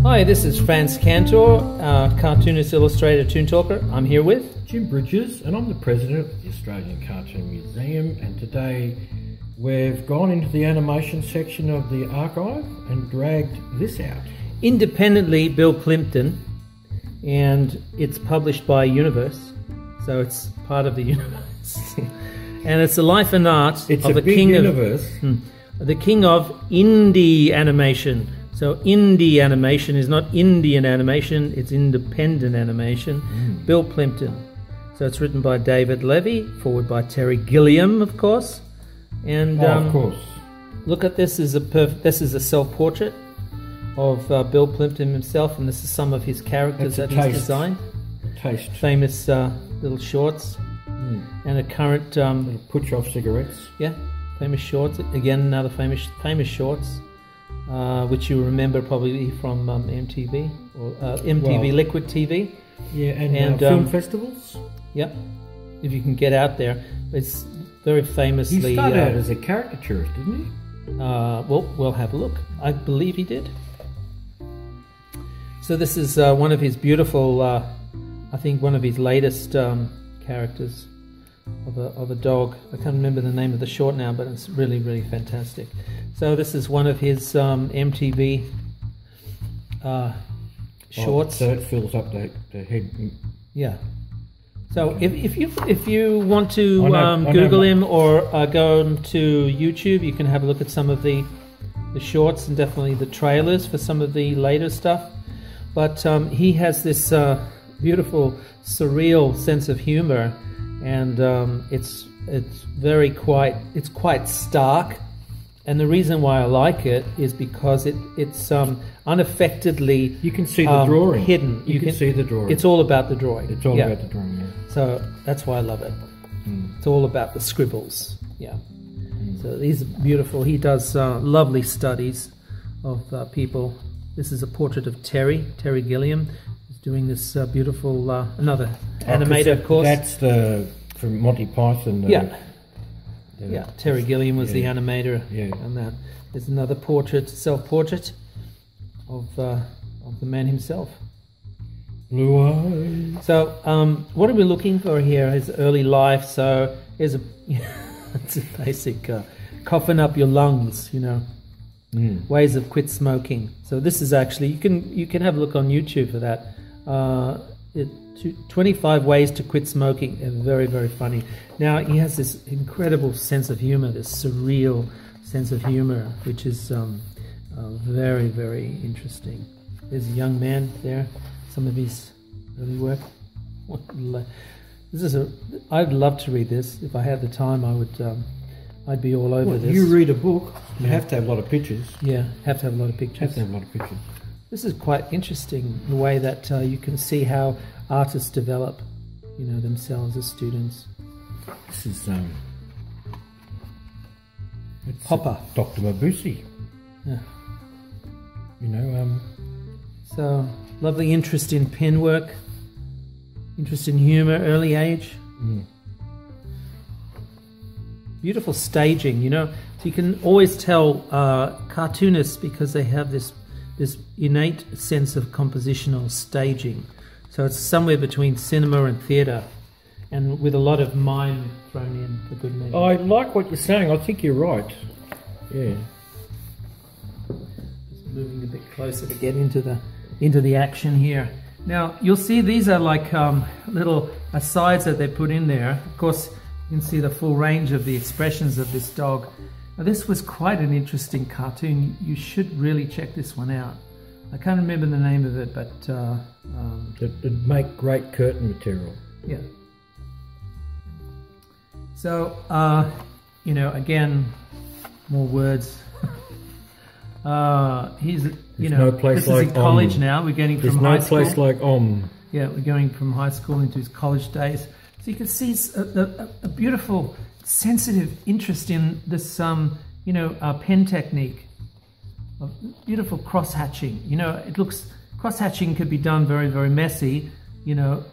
Hi, this is Frantz Kantor, cartoonist, illustrator, toon talker. I'm here with Jim Bridges, and I'm the president of the Australian Cartoon Museum, and today we've gone into the animation section of the archive and dragged this out. Independently Bill Plympton, and it's published by Universe, so it's part of the universe. And it's the life and art of the king the king of indie animation. So indie animation is not Indian animation, it's independent animation. Bill Plympton. So it's written by David Levy, forward by Terry Gilliam, of course. And of course. Look at this. This is a self-portrait of Bill Plympton himself, and this is some of his characters that he's designed. Famous little shorts, and a current push-off cigarettes. Yeah, famous shorts. Again, another famous shorts. Which you remember probably from MTV or MTV Liquid TV. Yeah, and film festivals. Yep, if you can get out there. It's very famously... He started out as a caricaturist, didn't he? Well, we'll have a look. I believe he did. So this is one of his beautiful, I think one of his latest characters of a dog. I can't remember the name of the short now, but it's really, really fantastic. So this is one of his MTV shorts. So it fills up the head. Yeah. So if you want to Google him or go to YouTube, you can have a look at some of the shorts and definitely the trailers for some of the later stuff. But he has this beautiful, surreal sense of humor. And it's quite stark, and the reason why I like it is because it's unaffectedly you can see the drawing hidden. You can see the drawing. It's all about the drawing. It's all about the drawing. Yeah. So that's why I love it. It's all about the scribbles. Yeah. So these are beautiful. He does lovely studies of people. This is a portrait of Terry Gilliam. Doing this beautiful another animator, of course. That's from Monty Python. Terry Gilliam was the animator. Yeah, on that. There's another portrait, self-portrait of the man himself. Blue eyes. So, what are we looking for here? His early life. So, here's it's a basic coughing up your lungs, you know. Ways of quit smoking. So this is actually you can have a look on YouTube for that. 25 ways to quit smoking. They're very, very funny. Now he has this incredible sense of humor, this surreal sense of humor, which is very, very interesting. There's a young man there. Some of his early work. I'd love to read this. If I had the time, I would. I'd be all over this. You read a book, you have to have a lot of pictures. Yeah, have to have a lot of pictures. Have to have a lot of pictures. This is quite interesting, the way that you can see how artists develop, you know, themselves as students. This is Popper. Dr. Mabuse. Yeah. You know, so lovely interest in pen work, interest in humour, early age. Beautiful staging, you know. So you can always tell cartoonists because they have this innate sense of compositional staging. So it's somewhere between cinema and theatre, and with a lot of mime thrown in for good measure. I like what you're saying. I think you're right. Yeah. Just moving a bit closer to get into the action here. Now you'll see these are like little asides that they put in there. Of course, you can see the full range of the expressions of this dog. Now, this was quite an interesting cartoon. You should really check this one out. I can't remember the name of it, but... It'd make great curtain material. Yeah. So, you know, again, more words. He's, you know, this is in college now. We're getting from high school. There's no place like Yeah, we're going from high school into his college days. So you can see a beautiful, sensitive interest in this, you know, pen technique. Beautiful cross-hatching. You know, cross-hatching could be done very, very messy, you know,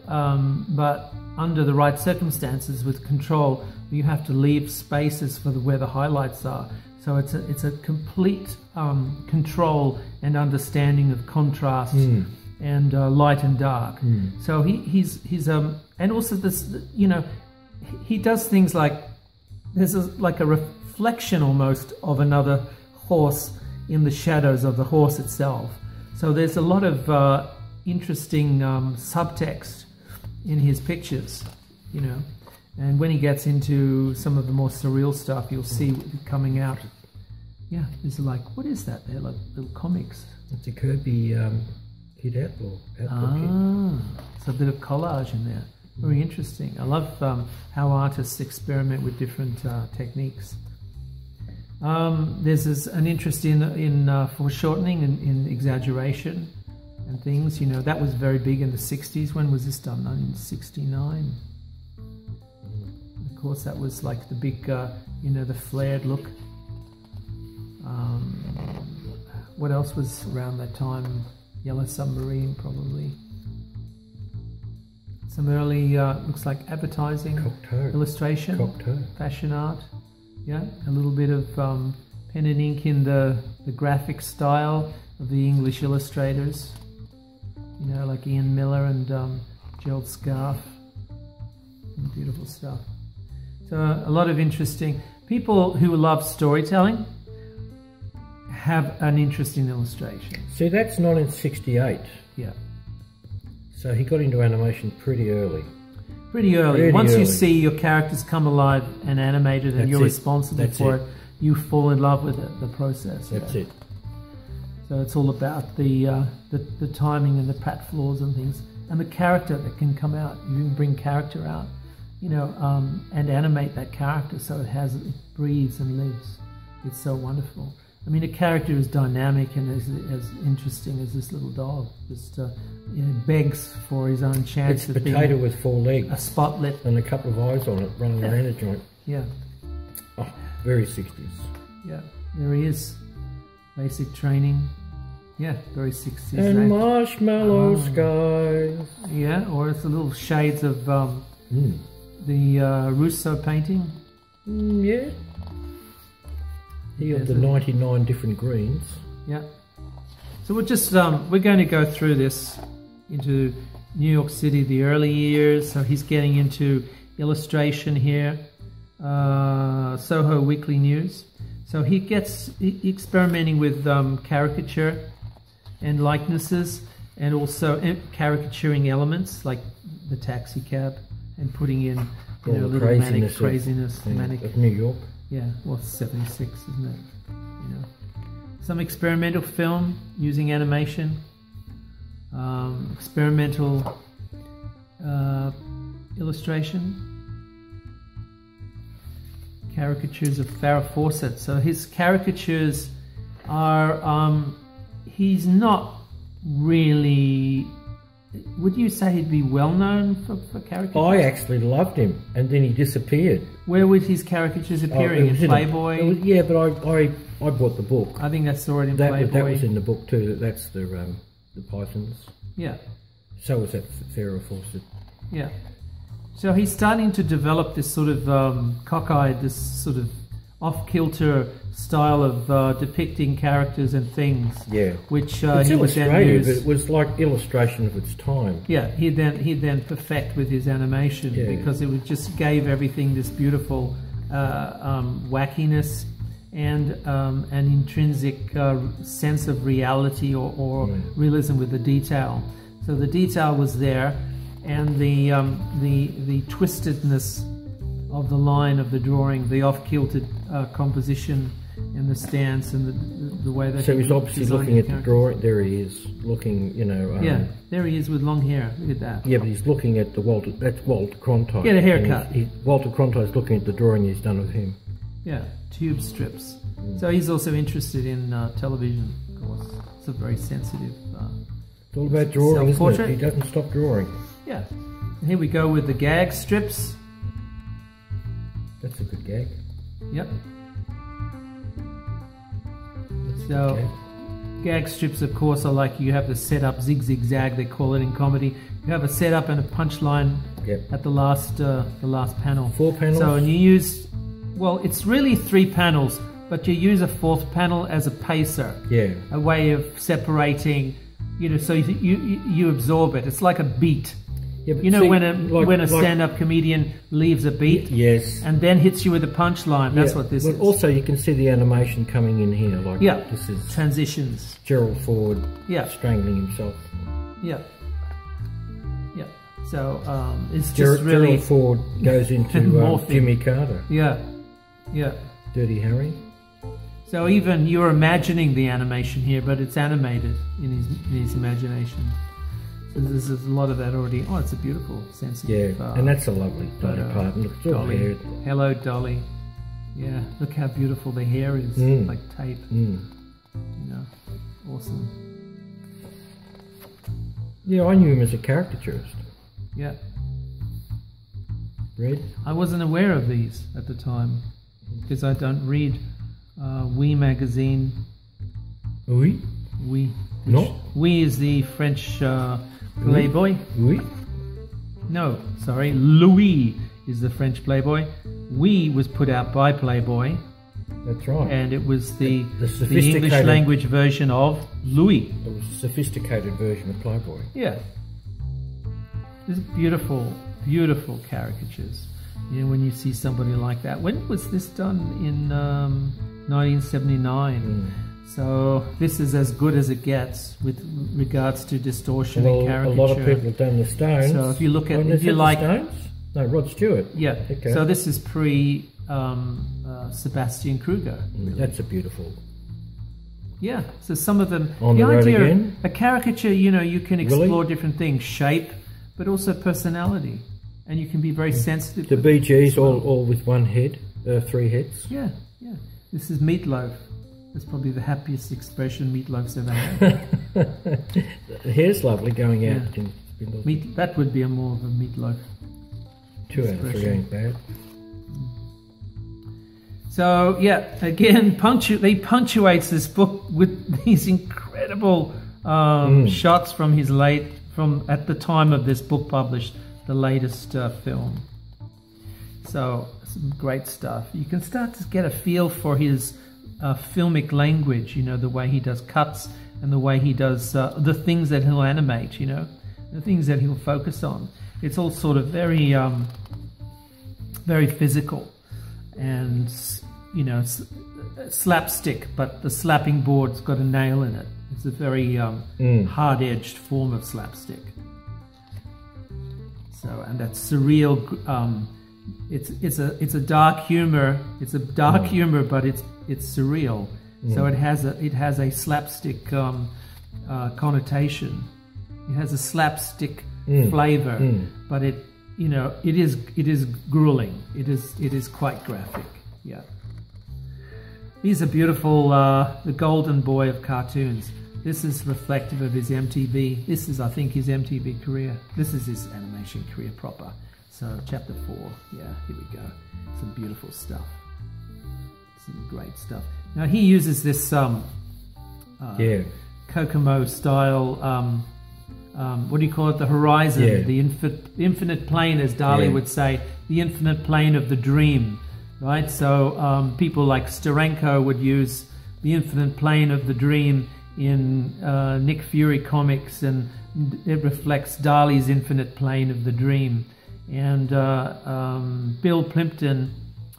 but under the right circumstances with control, you have to leave spaces for where the highlights are. So it's a complete control and understanding of contrast and light and dark. So he's and also this, you know, he does things like there's like a reflection almost of another horse in the shadows of the horse itself. So there's a lot of interesting subtext in his pictures, you know. And when he gets into some of the more surreal stuff, you'll see it coming out. Yeah, it's like, what is that? They're like little comics. It's a Kirby Kid Outlaw. It's a bit of collage in there. Very interesting. I love how artists experiment with different techniques. There's an interest in foreshortening and in exaggeration and things. You know, that was very big in the 60s. When was this done? 1969. Of course, that was like the big, you know, the flared look. What else was around that time? Yellow Submarine, probably. Some early, looks like advertising, illustration, fashion art. Yeah, a little bit of pen and ink in the graphic style of the English illustrators. You know, like Ian Miller and Gerald Scarfe. Beautiful stuff. So a lot of interesting people who love storytelling have an interest in illustration. See, that's 1968. Yeah. So he got into animation pretty early. Pretty early. Once you see your characters come alive and animated and you're responsible for it, you fall in love with it, the process. That's it. So it's all about the timing and the pratfalls and things, and the character that can come out. You can bring character out, you know, and animate that character so it breathes and lives. It's so wonderful. I mean, a character is dynamic and as interesting as this little dog. Just you know, begs for his own chance. It's a potato with 4 legs, a spotlet, and a couple of eyes on it, running around a joint. Yeah. Oh, very 60s. Yeah, there he is. Basic training. Yeah, very 60s. And marshmallow skies. Yeah, or it's a little shades of the Rousseau painting. Yeah. He had the 99 different greens. Yeah. So we're just we're going to go through this into New York City, the early years. So he's getting into illustration here. Soho Weekly News. So he gets experimenting with caricature and likenesses, and also caricaturing elements like the taxi cab, and putting in a little manic craziness of New York. Yeah, well, 76, isn't it? You know, some experimental film using animation, experimental illustration, caricatures of Farrah Fawcett. So his caricatures are, he's not really. Would you say he'd be well known for caricatures? I actually loved him, and then he disappeared. Where would his caricatures appearing? In Playboy? Yeah, but I bought the book. I think that's stored in Playboy. That was in the book too. That's the Pythons. Yeah. So was that Farrah Fawcett. Yeah. So he's starting to develop this sort of cockeyed, this sort of off-kilter style of depicting characters and things. Yeah, which it's he would then use. But it was like illustration of its time. Yeah, he'd then perfect with his animation, because it would just gave everything this beautiful wackiness and an intrinsic sense of reality or realism with the detail. So the detail was there, and the twistedness of the line of the drawing, the off-kilted composition and the stance and the way that. So he's obviously looking at the drawing. There he is, looking. You know. Yeah, there he is with long hair. Look at that. Yeah, but he's looking at the Walter. That's Walter Cronkite. Get a haircut. Walter Cronkite's looking at the drawing he's done of him. Yeah, tube strips. So he's also interested in television, of course. It's a very sensitive. It's all about drawing, isn't it? He doesn't stop drawing. Yeah. And here we go with the gag strips. That's a good gag. Yep. So, gag strips, of course, are like you have the setup, zig-zig-zag, they call it in comedy. You have a setup and a punchline at the last panel. 4 panels. So, and you use, well, it's really 3 panels, but you use a fourth panel as a pacer. Yeah. A way of separating, you know, so you absorb it. It's like a beat. Yeah, but you know, see, when a stand-up comedian leaves a beat, yes, and then hits you with a punchline. That's what this is. Also, you can see the animation coming in here. Like, this is transitions. Gerald Ford, strangling himself. Yeah. Yeah. So it's just really Gerald Ford goes into Jimmy Carter. Yeah. Yeah. Dirty Harry. So even you're imagining the animation here, but it's animated in his imagination. There's a lot of that already. Oh, it's a beautiful, sensitive. Yeah, and that's a lovely Dolly Parton. Look, it's all haired. Hello, Dolly. Yeah, look how beautiful the hair is, like tape. You know, awesome. Yeah, I knew him as a caricaturist. Yeah. Read? I wasn't aware of these at the time because I don't read Oui magazine. Oui? Oui. No. Oui is the French Playboy. Oui? No, sorry. Louis is the French Playboy. Oui was put out by Playboy. That's right. And it was the sophisticated English language version of Louis. It was a sophisticated version of Playboy. Yeah. These beautiful, beautiful caricatures. You know, when you see somebody like that. When was this done? In 1979. So this is as good as it gets with regards to distortion and caricature. A lot of people have done the Stones. So if you look at, if you like Stones? No, Rod Stewart. Yeah. Okay. So this is pre Sebastian Kruger. Really. That's a beautiful. Yeah. So some of them. On the road again. A caricature, you know, you can explore different things, shape, but also personality, and you can be very sensitive. The Bee Gees all with one head, 3 heads. Yeah. Yeah. This is Meatloaf. That's probably the happiest expression Meatloaf's ever had. The hair's lovely going out. Yeah. That would be more of a Meatloaf. 2 out of 3 ain't bad. So yeah, again, he punctuates this book with these incredible shots from at the time of this book published, the latest film. So some great stuff. You can start to get a feel for his filmic language, you know, the way he does cuts and the way he does the things that he'll animate, you know, the things that he'll focus on. It's all sort of very, very physical and, you know, slapstick, but the slapping board's got a nail in it. It's a very hard-edged form of slapstick. So, and that surreal, it's a dark humor. It's a dark humor, but it's surreal. So it has a slapstick connotation. It has a slapstick flavor, but it is grueling. It is quite graphic. Yeah. These are beautiful. The golden boy of cartoons. This is reflective of his MTV. This is, I think, his MTV career. This is his animation career proper. So chapter 4. Yeah, here we go. Some beautiful stuff. Some great stuff. Now he uses this Kokomo style. What do you call it? The horizon, the infinite plane, as Dali would say, the infinite plane of the dream, right? So people like Steranko would use the infinite plane of the dream in Nick Fury comics, and it reflects Dali's infinite plane of the dream. And Bill Plympton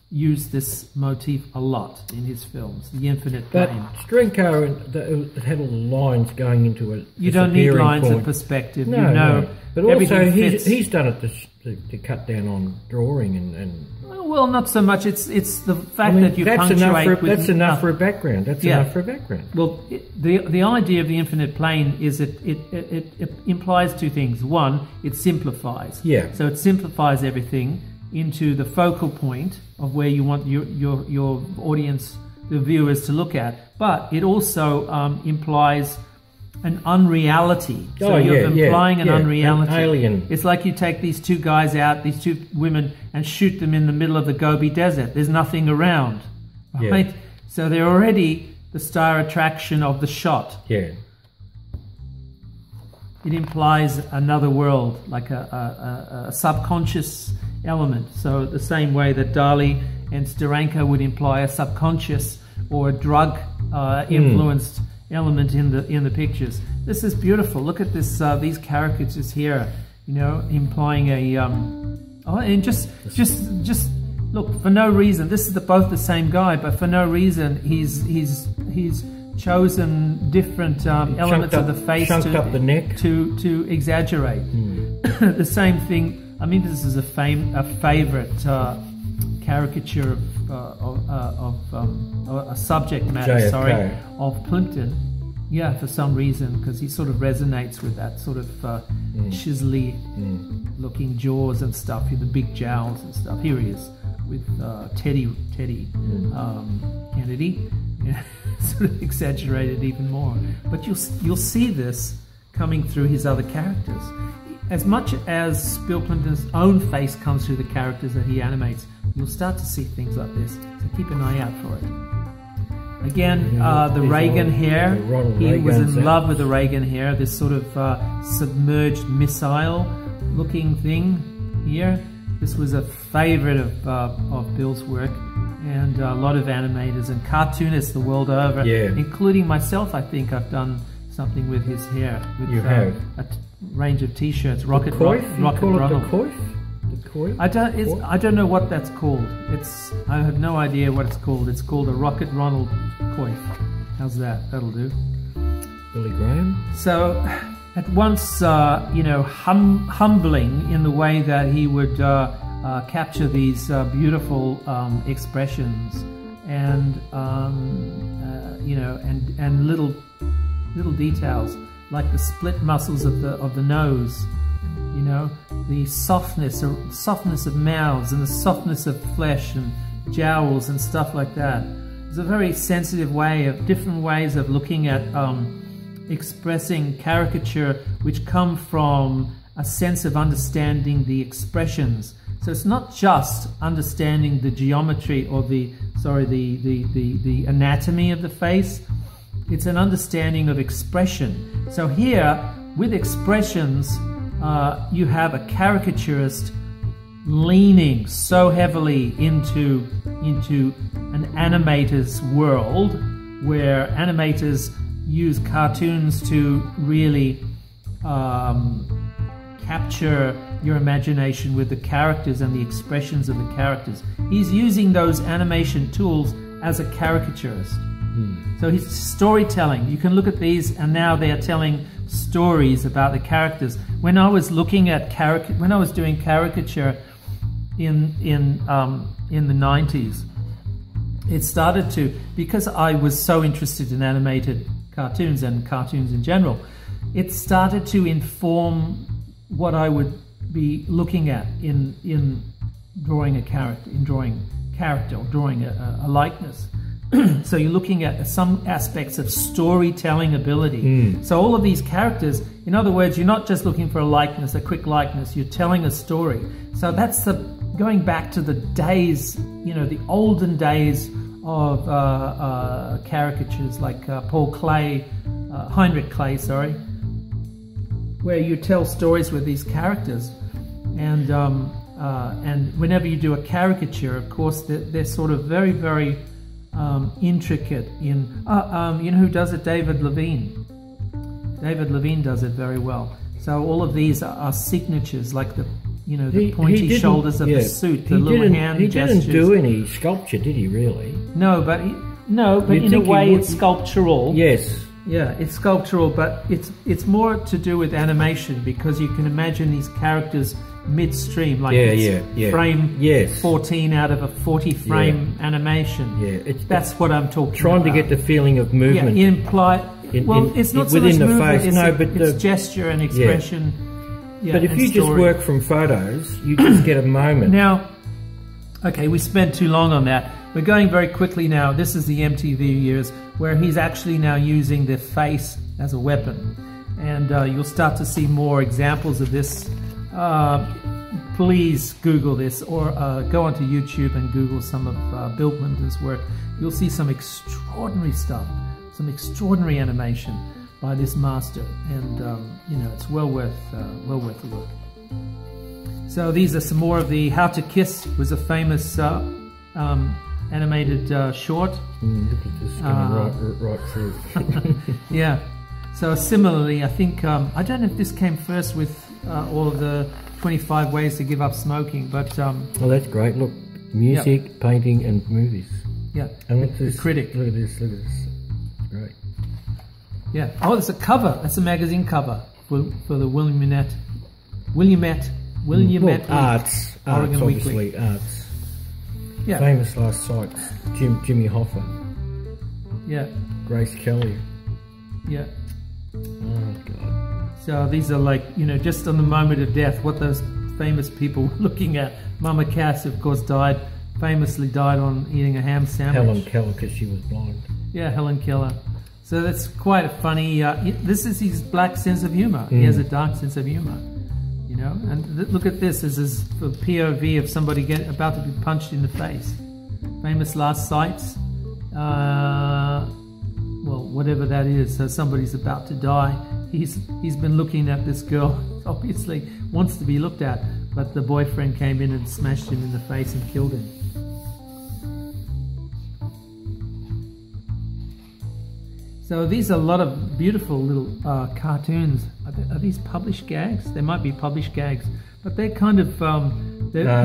used this motif a lot in his films, the infinite plane. But Steranko had all the lines going into it. You don't need lines of perspective. No, you know, no. But also he's done it to cut down on drawing and well, not so much. It's the fact that you punctuate that's enough for a background. That's enough for a background. Well, the idea of the infinite plane is that it implies two things. One, it simplifies. Yeah. So it simplifies everything into the focal point of where you want your audience, the viewers, to look at. But it also implies an unreality. So you're implying an unreality. An alien. It's like you take these two guys out, these two women, and shoot them in the middle of the Gobi Desert. There's nothing around, right? Yeah. So they're already the star attraction of the shot. Yeah. It implies another world, like a subconscious element. So the same way that Dali and Steranko would imply a subconscious or drug influenced element in the pictures. This is beautiful. Look at this these caricatures here, you know, implying a and just look, for no reason. This is both the same guy, but for no reason he's chosen different elements of the face to exaggerate. The same thing. I mean, this is a favorite caricature of a subject matter, JFK. Of Plympton. Yeah, for some reason, because he sort of resonates with that sort of chiselly looking jaws and stuff, with the big jowls and stuff. Here he is with Teddy Kennedy, sort of exaggerated even more. But you'll see this coming through his other characters. As much as Bill Plympton's own face comes through the characters that he animates, you'll start to see things like this. So keep an eye out for it. Again, the Reagan hair. He was in love with the Reagan hair, this sort of submerged missile-looking thing here. This was a favorite of Bill's work, and a lot of animators and cartoonists the world over, including myself. I think I've done something with his hair. With, a range of T-shirts. Rocket Ronald. I don't know what that's called. I have no idea what it's called. It's called a Rocket Ronald coif. How's that? That'll do. Billy Graham. So, at once, you know, humbling in the way that he would capture these beautiful expressions, and you know, and little details like the split muscles of the nose. You know, the softness of mouths and the softness of flesh and jowls and stuff like that. It's a very sensitive way of different ways of looking at expressing caricature, which come from a sense of understanding the expressions. So it's not just understanding the geometry or the anatomy of the face. It's an understanding of expression. So here, with expressions, you have a caricaturist leaning so heavily into an animator's world, where animators use cartoons to really capture your imagination with the characters and the expressions of the characters. He's using those animation tools as a caricaturist. So he's storytelling. You can look at these, and now they're telling stories about the characters. When I was looking at when I was doing caricature in the 90s, it started to, because I was so interested in animated cartoons and cartoons in general, it started to inform what I would be looking at in drawing a character, or drawing a likeness. So you're looking at some aspects of storytelling ability. So all of these characters, in other words, you're not just looking for a likeness, a quick likeness, you're telling a story. So that's going back to the days, you know, the olden days of caricatures like Heinrich Clay, where you tell stories with these characters. And whenever you do a caricature, of course, they're sort of very, very intricate in, you know who does it? David Levine. David Levine does it very well. So all of these are signatures, like the pointy shoulders of the suit, the little hand gestures. He didn't do any sculpture, did he? Really? No, but in a way it's sculptural. Yes. Yeah, it's sculptural, but it's more to do with animation, because you can imagine these characters midstream, like frame 14 out of a 40 frame animation. That's what I'm talking about. Trying to get the feeling of movement. It's not so within much the movement, face. It's gesture and expression. But if you just work from photos, you just get a moment. Now, okay, we spent too long on that. We're going very quickly now. This is the MTV years, where he's actually now using the face as a weapon. And you'll start to see more examples of this. Please Google this, or go onto YouTube and Google some of Bill Plympton's work. You'll see some extraordinary stuff, some extraordinary animation by this master, and you know, it's well worth the look. So these are some more of the How to Kiss was a famous animated short. Look at this going right through. Yeah. So similarly, I think I don't know if this came first with all of the 25 ways to give up smoking, but oh, that's great. Look, music, yep. painting, and movies. Yeah. And look at this. The critic. Look at this. Look at this. Great. Yeah. Oh, there's a cover. That's a magazine cover for the Williamette Arts, Oregon obviously, Weekly. Arts. Yeah. Famous last sites. Jimmy Hoffa. Yeah. Grace Kelly. Yeah. Oh God. So these are like, you know, just on the moment of death, what those famous people were looking at. Mama Cass, of course, famously died on eating a ham sandwich. Helen Keller, because she was blind. Yeah, Helen Keller. So that's quite a funny. This is his black sense of humor. He has a dark sense of humor, you know. And look at this. This is a POV of somebody about to be punched in the face. Famous last sights. Well, whatever that is. So somebody's about to die. He's been looking at this girl. Obviously wants to be looked at, but the boyfriend came in and smashed him in the face and killed him. So these are a lot of beautiful little cartoons. Are these published gags? They might be published gags, but they're kind of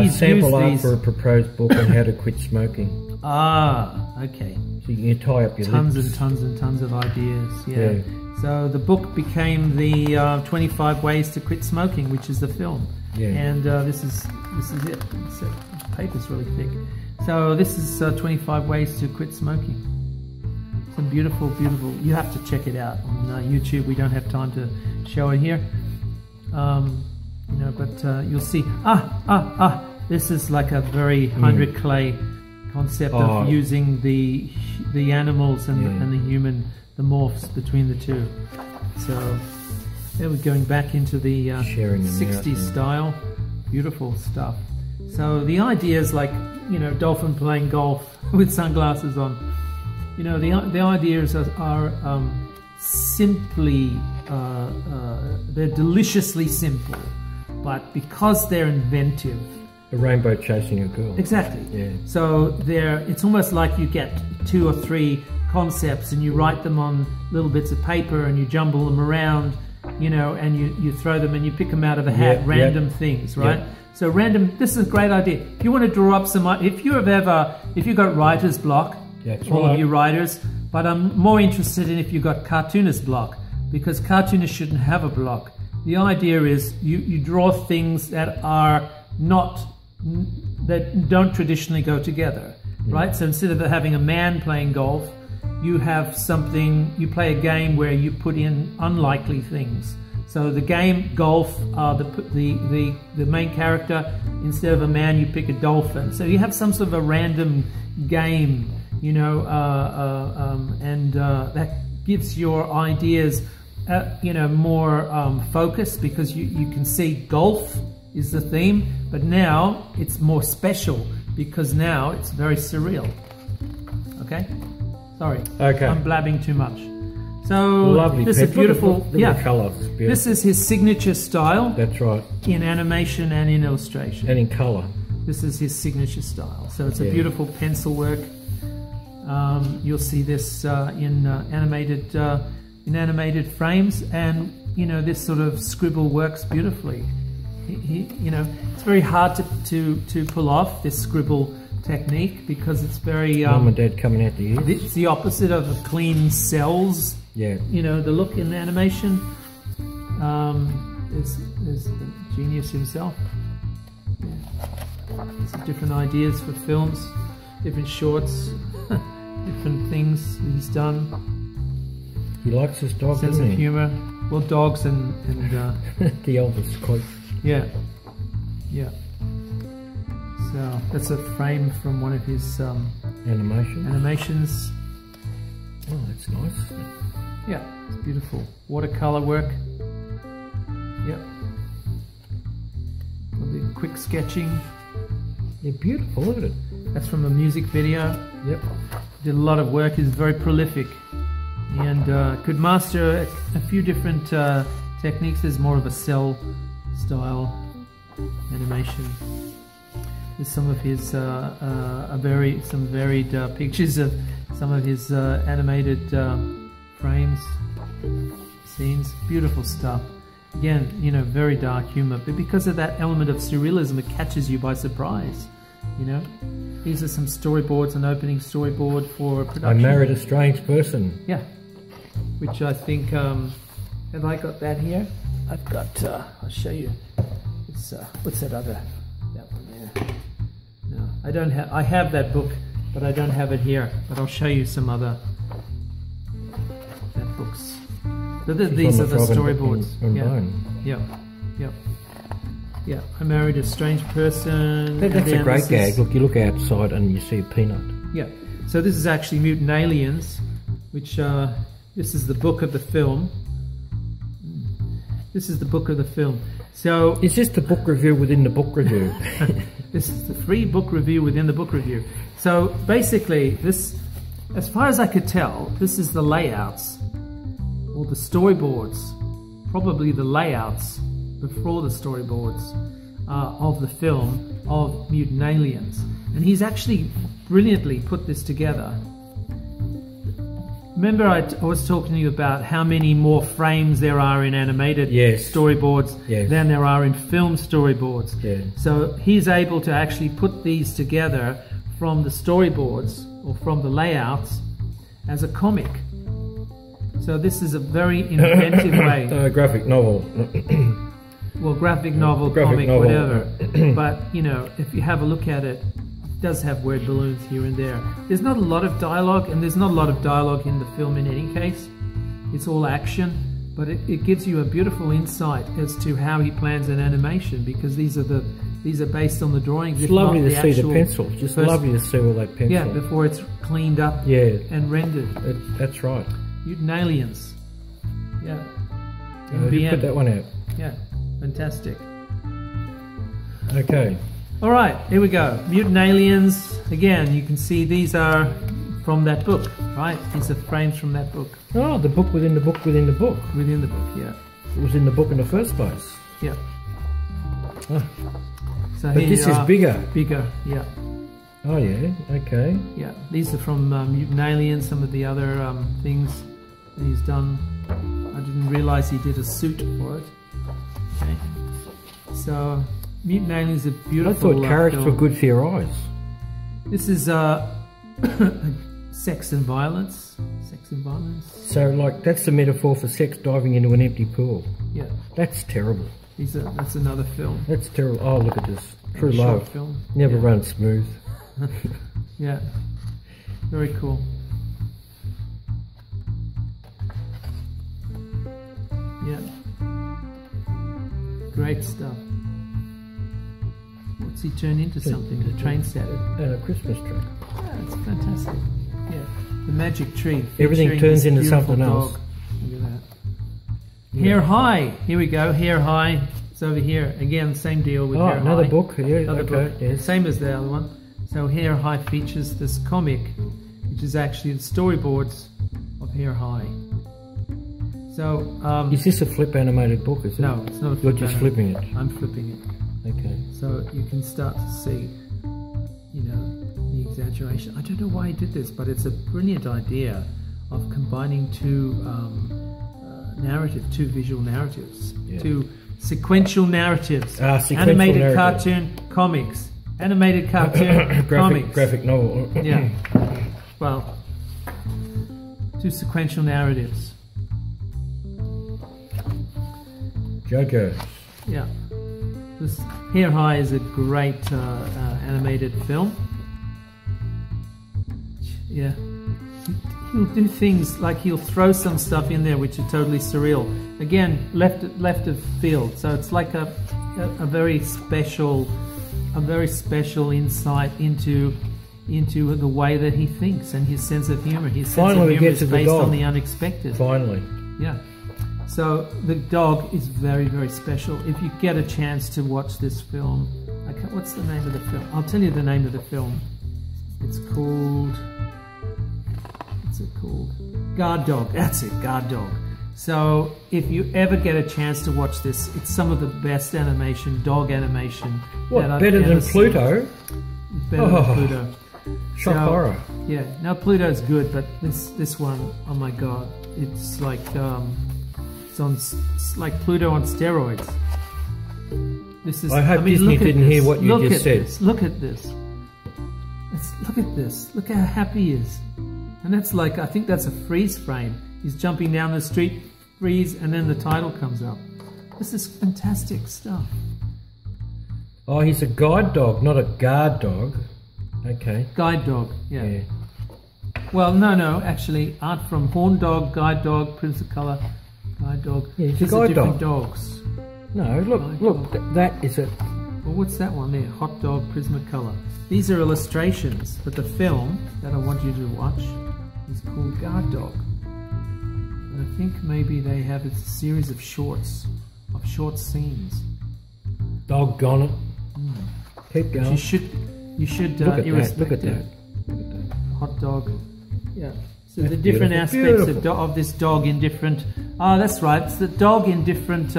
he's sample art these for a proposed book on how to quit smoking. Ah, okay. So you can tie up your tons lips. and tons and tons of ideas. Yeah. So the book became the 25 Ways to Quit Smoking, which is the film. Yeah. And this is it. The paper's really thick. So this is 25 Ways to Quit Smoking. Some beautiful, beautiful. You have to check it out on YouTube. We don't have time to show it here, you know. But you'll see. This is like a very 100 clay concept of using the animals and the human, the morphs between the two. So there we're going back into the 60s style. Beautiful stuff. So the idea is like, you know, dolphin playing golf with sunglasses on. You know, the ideas are simply, they're deliciously simple, but because they're inventive. A rainbow chasing a girl. Exactly. Yeah. So it's almost like you get 2 or 3 concepts and you write them on little bits of paper and you jumble them around, you know, and you throw them and you pick them out of a hat, random things, right? Yep. So random, this is a great idea. If you want to draw up some, if you've got writer's block, all of you writers, but I'm more interested in if you've got cartoonist block, because cartoonists shouldn't have a block. The idea is you draw things that are that don't traditionally go together, right? So instead of having a man playing golf, you have you play a game where you put in unlikely things. So the game golf, the main character, instead of a man, you pick a dolphin. So you have some sort of a random game, you know, and that gives your ideas, you know, more focus, because you can see golf is the theme, but now it's more special because now it's very surreal. Okay? Sorry. Okay. I'm blabbing too much. So lovely. This is beautiful. The colours. This is his signature style. That's right. In animation and in illustration. And in colour. This is his signature style. So it's a beautiful pencil work. You'll see this in animated frames, and you know, this sort of scribble works beautifully. You know, it's very hard to pull off this scribble technique because it's very Mum and Dad coming out the ears. It's the opposite of the clean cells. Yeah. You know, the look in the animation. There's the genius himself. Yeah. Some different ideas for films, different shorts, different things he's done. He likes his dog, sense doesn't of humor. Well, dogs and the Elvis quote. Yeah. So that's a frame from one of his animations. Oh, that's nice. Yeah, it's beautiful. Watercolor work. Yep. A bit quick sketching. Yeah, beautiful, look at it. That's from a music video. Yep. Did a lot of work, is very prolific. And could master a few different techniques. There's more of a cell style animation. There's some of his some varied pictures of some of his animated frames, scenes. Beautiful stuff. Again, you know, very dark humor, but because of that element of surrealism, it catches you by surprise. You know, these are some storyboards, an opening storyboard for a production. I Married a Strange Person. Yeah, which I think, have I got that here? I've got, I'll show you. It's, what's that other, that one there? No, I don't have, I have that book, but I don't have it here. But I'll show you some other books. So these are the storyboards. Yeah. I Married a Strange Person. That's a great gag. Look, you look outside and you see a peanut. Yeah. So this is actually Mutant Aliens, which this is the book of the film. This is the book of the film. So is this the book review within the book review? This is the free book review within the book review. So basically, this, as far as I could tell, this is the layouts or the storyboards, probably the layouts before the storyboards of the film of Mutant Aliens. And he's actually brilliantly put this together. Remember I was talking to you about how many more frames there are in animated storyboards than there are in film storyboards. So he's able to actually put these together from the storyboards or from the layouts as a comic. So this is a very inventive way. Graphic novel. Well, graphic novel, comic, whatever. But, you know, if you have a look at it, it does have word balloons here and there. There's not a lot of dialogue, and there's not a lot of dialogue in the film in any case. It's all action, but it gives you a beautiful insight as to how he plans an animation, because these are based on the drawings. It's lovely to see the pencil. Just lovely to see all that pencil. Yeah, before it's cleaned up and rendered. That's right. Mutant Aliens. Yeah. You put that one out. Yeah. Fantastic. Okay. All right, here we go. Mutant Aliens. Again, you can see these are from that book, right? These are frames from that book. Oh, the book within the book within the book. Within the book, yeah. It was in the book in the first place. Yeah. Oh. So but this is bigger. Bigger, yeah. Oh, yeah. Okay. Yeah, these are from Mutant Aliens, some of the other things that he's done. I didn't realise he did a suit for it. Okay. So, Mutant Aliens is a beautiful I thought carrots were good for your eyes. This is sex and violence. Sex and violence. So, like, that's the metaphor for sex diving into an empty pool. Yeah. That's terrible. That's another film. That's terrible. Oh, look at this. True love. Film. Never runs smooth. Yeah. Very cool. Yeah. Great stuff. What's he turned into something? A train set. And a Christmas tree. Yeah, it's fantastic. Yeah. The magic tree. Everything turns into something else. Look at that. Yeah. Hair High. Here we go. Hair High. It's over here. Again, same deal with Hair High. Another book. Yeah, another book. Yes. Same as the other one. So Hair High features this comic, which is actually the storyboards of Hair High. So, is this a flip animated book, is it? No, it's not a flip. You're just flipping it? I'm flipping it. Okay. So you can start to see, you know, the exaggeration. I don't know why he did this, but it's a brilliant idea of combining two visual narratives, two sequential narratives. Animated cartoon comics. Animated cartoon comics. Graphic novel. Yeah. Well, two sequential narratives. Joker. Yeah. This Hair High is a great animated film. Yeah. He'll do things like he'll throw some stuff in there which are totally surreal. Again, left of field. So it's like a very special insight into the way that he thinks and his sense of humor. His sense of humor is based on the unexpected. Finally. Yeah. So the dog is very, very special. If you get a chance to watch this film, what's the name of the film? I'll tell you the name of the film. It's called... What's it called? Guard Dog. That's it, Guard Dog. So if you ever get a chance to watch this, it's some of the best animation, dog animation. What, better than Pluto? Better than Pluto. Shock horror. Yeah, now Pluto's good, but this one, oh my god, it's like it's like Pluto on steroids. This is. I hope Disney didn't hear what you just said. Look at this. Look at this. Look how happy he is. And that's like, I think that's a freeze frame. He's jumping down the street, freeze, and then the title comes up. This is fantastic stuff. Oh, he's a guide dog, not a guard dog. Okay. Guide dog, yeah. Well, no, actually, art from horn dog, guide dog, Prismacolor, guide dog. Yeah, he's a These are guide different dog. dogs. No, look, that is a... Well, what's that one there? Hot dog, Prismacolor. These are illustrations, but the film that I want you to watch is called Guard Dog. And I think maybe they have a series of short scenes. Doggone it. Keep going. You should look at that. Hot dog. Yeah. So the different aspects of this dog in different. Oh, that's right. It's the dog in different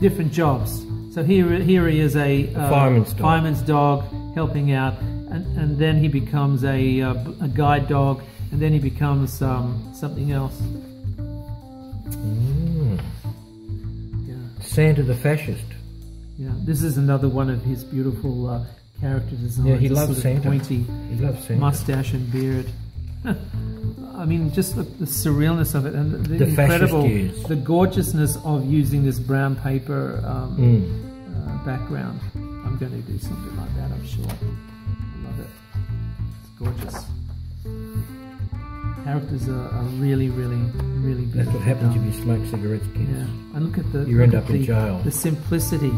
different jobs. So here he is a fireman's dog helping out, and then he becomes a guide dog, and then he becomes something else. Yeah. Santa the fascist. Yeah, this is another one of his beautiful character designs. Yeah, he loves sort of Santa. Pointy He loves Santa. mustache and beard. I mean, just the surrealness of it, and the incredible, the gorgeousness of using this brown paper background. I'm going to do something like that, I'm sure. I love it. It's gorgeous. Characters are really, really, really beautiful. That's what happens if you smoke cigarettes, kids. Yeah, and look at the... You end up in jail. The simplicity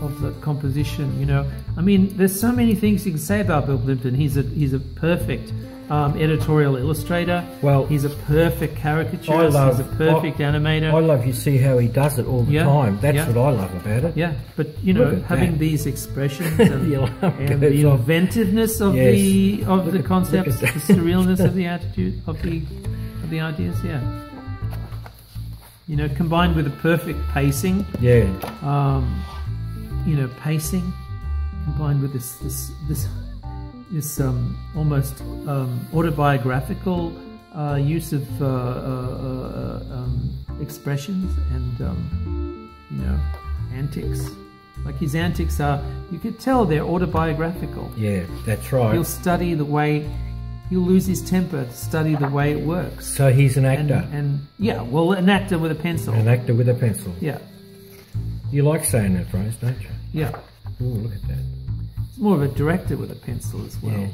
of the composition, you know. I mean, there's so many things you can say about Bill Plympton. He's a perfect editorial illustrator. Well, he's a perfect caricaturist. He's a perfect animator. I love you see how he does it all the time. That's what I love about it. Yeah, but you know, having these expressions and, and the inventiveness of the concepts, the surrealness of the attitude of the ideas. Yeah, you know, combined with a perfect pacing. Yeah. You know, pacing combined with this almost autobiographical use of expressions and you know, antics. Like his antics are, you could tell they're autobiographical. Yeah, that's right. He'll study the way, he'll lose his temper to study the way it works. So he's an actor. And yeah, well, an actor with a pencil. An actor with a pencil. Yeah. You like saying that phrase, don't you? Yeah. Oh, look at that. It's more of a director with a pencil as well. Yeah.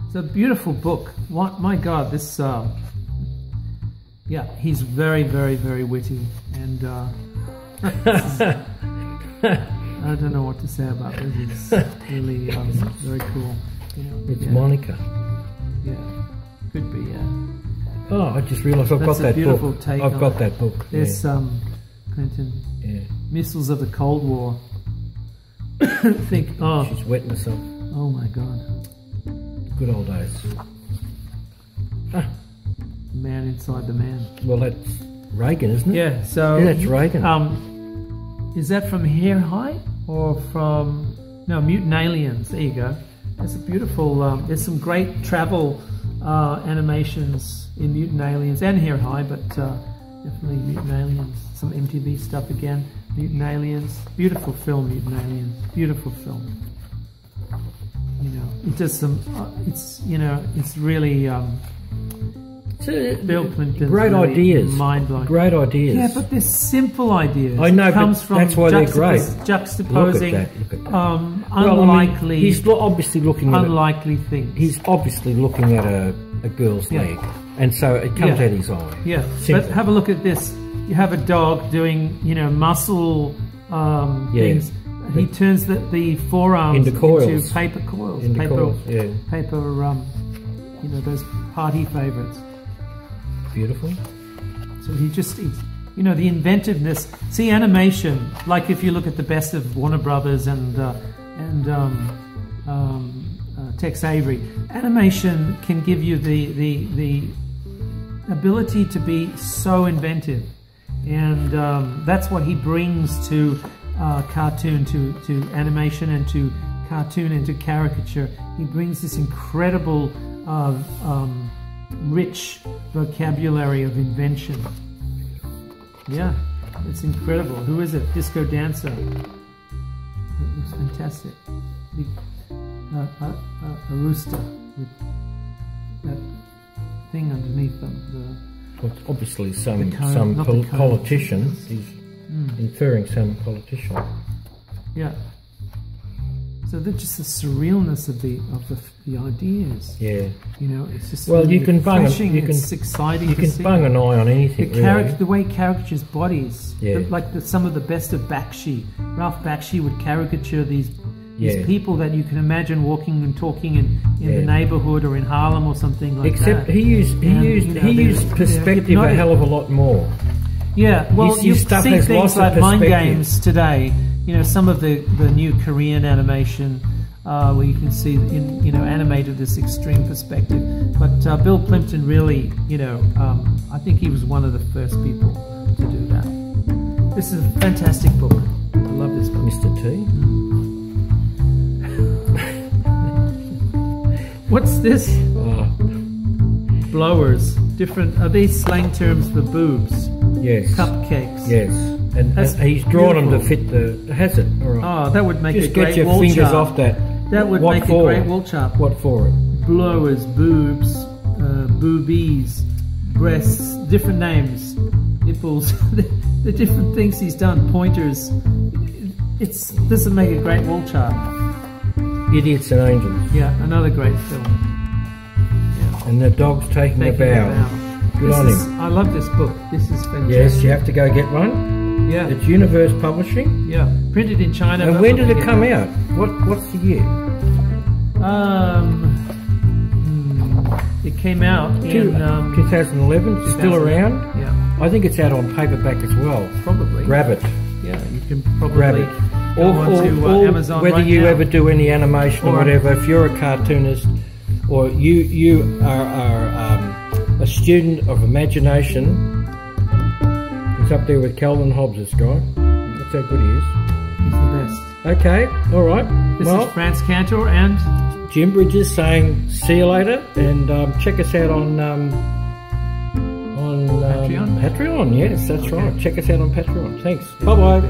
It's a beautiful book. My God, this. Yeah, he's very, very, very witty, and I don't know what to say about this. It's really very cool. You know, it's Monica. Yeah, could be. Yeah. Oh, I just realised I've got that book. I've got that book. There's Clinton. Yeah. Missiles of the Cold War. Think, she's wetting herself. Oh my God. Good old days. Man inside the man. Well, that's Reagan, isn't it? Yeah, so... Yeah, that's Reagan. Is that from Hair High? Or from... No, Mutant Aliens. There you go. That's a beautiful... there's some great travel animations in Mutant Aliens and Hair High, but definitely Mutant Aliens. Some MTV stuff again. Mutant Aliens. Beautiful film, Mutant Aliens. Beautiful film. You know, it does some... it's, you know, it's really... Bill Plympton. Great really ideas. Mind-blowing. Great ideas. Yeah, but they're simple ideas. I know, comes but from that's why they're great. Juxtaposing look at that. Unlikely... he's obviously looking at unlikely things. He's obviously looking at a girl's leg. And so it comes out his eye. Yeah, simple. But have a look at this. You have a dog doing, you know, muscle things. He turns the forearms into coils. Into paper coils. Paper, you know, those party favourites. Beautiful. So he you know, the inventiveness. See, animation, like if you look at the best of Warner Brothers and Tex Avery, animation can give you the ability to be so inventive, and that's what he brings to cartoon, to animation, and to cartoon and to caricature. He brings this incredible rich vocabulary of invention. Yeah, it's incredible. Who is it? Disco dancer. It was fantastic. A rooster with that thing underneath them. Well, it's obviously some politician. He's inferring some politician. Yeah. So they're just the surrealness of the ideas. Yeah. You know, it's just you can bung it's exciting. You can bung an eye on anything. The way caricatures bodies. Yeah. Some of the best of Bakshi. Ralph Bakshi would caricature these people that you can imagine walking and talking in the neighborhood or in Harlem or something like that. Except he used perspective a hell of a lot more. Yeah, well, you see things like Mind Games today. You know, some of the new Korean animation where you can see animated this extreme perspective. But Bill Plympton really, I think he was one of the first people to do that. This is a fantastic book. I love this book. Mr. T. What's this? Blowers. Different. Are these slang terms for boobs? Yes. Cupcakes. Yes. And he's drawn them to fit the. Has it? All right. Oh, that would make just a great get your wall fingers chart. Off that. That would make a great wall chart. What for it? Blowers, boobs, boobies, breasts, different names, nipples, the different things he's done. Pointers. This would make a great wall chart. Idiots and Angels. Yeah, another great film. Yeah. And the dog's taking a bow. Good on him. I love this book. This is fantastic. Yes, you have to go get one. Yeah. It's Universe Publishing. Yeah. Printed in China. And when did it come out? What's the year? It came out in 2011. It's still around. Yeah. I think it's out on paperback as well. Probably. Grab it. Yeah, you can probably grab it. Go onto Amazon whether right you now. ever do any animation or whatever, if you're a cartoonist or you are a student of imagination, he's up there with Calvin Hobbes, this guy. That's how good he is. He's the best. Okay, all right. This is Frantz Kantor and Jim Bridges saying see you later, and check us out on Patreon. Patreon, yes, that's right. Check us out on Patreon. Thanks. Bye bye.